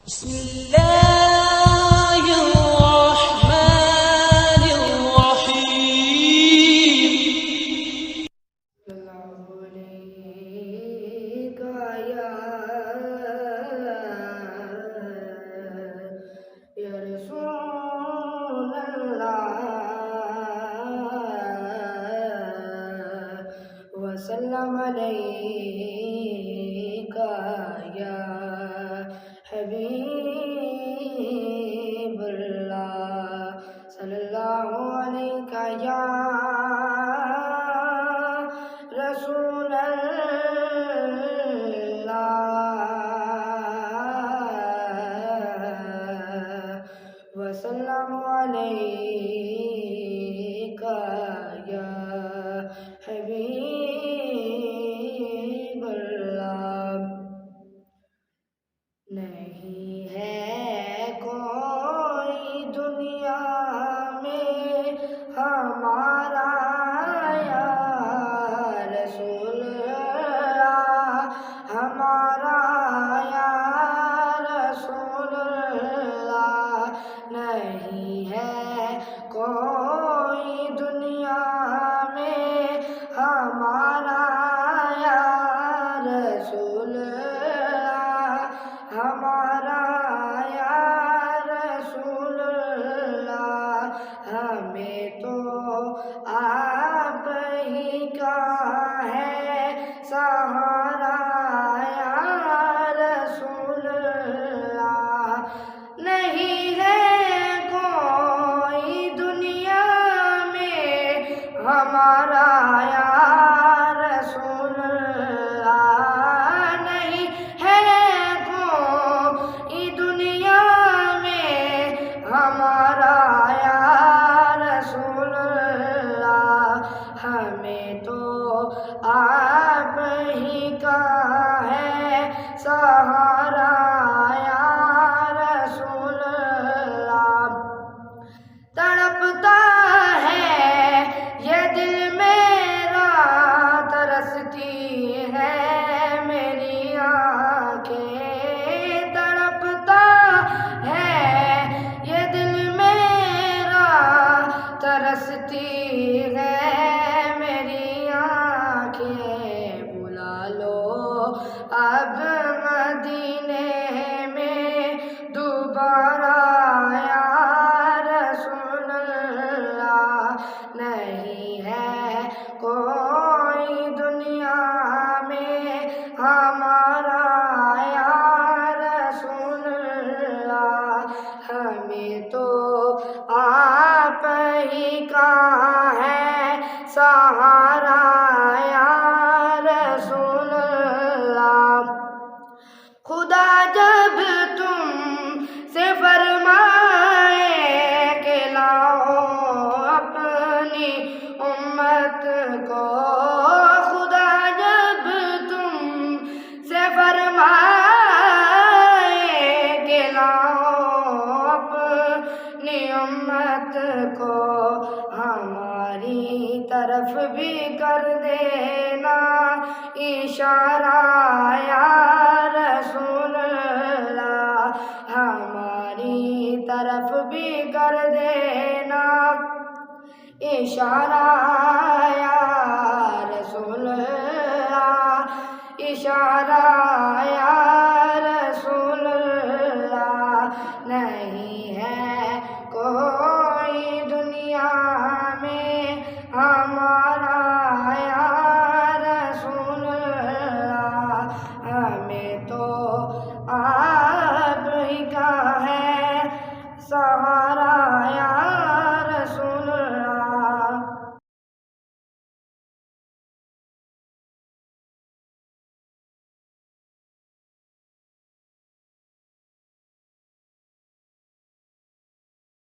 بسم الله الرحمن الرحيم. سلام عليك يا رسول الله وسلم عليك يا حبيب الله صلی اللہ علیہ یا رسول اللہ وسلم علیک یا حبیب اللہ. نہیں ہے کوئی دنیا میں ہمارا یا رسول اللہ، ہمارا یا رسول اللہ. نہیں ہے کوئی دنیا میں ہمارا یا رسول اللہ، ہمارا یا رسول اللہ. ہمیں تو آپ ہی کا ہے سہارا یا رسول اللہ. نہیں ہے کوئی دنیا میں ہمارا یا رسول اللہ. نہیں ہے کوئی دنیا میں ہمارا یا رسول اللہ. ہمیں تو آپ ہی کا ہے سہارا یا رسول اللہ. تڑپتا ہے یہ دل میرا، ترستی ہے میری آنکھیں. تڑپتا ہے یہ دل میرا، ترستی ہے میری آنکھیں. بلا لو اب مدینے میں دوبارہ یا رسول اللہ. نہیں ہے کوئی دنیا میں ہمارا یا رسول اللہ. ہمیں تو آپ ہی کا ہے سہارا یا رسول اللہ. خدا جب تم سے فرمائے کہ لاؤ اپنی امت کو، خدا جب تم سے فرمائے کہ لاؤ اپنی امت کو، ہماری طرف بھی کر دینا اشارہ یا رسول اللہ. ہماری طرف بھی کر دینا اشارہ یا رسول اللہ، اشارہ یا رسول اللہ. نہیں ہے کوئی دنیا میں ہمارا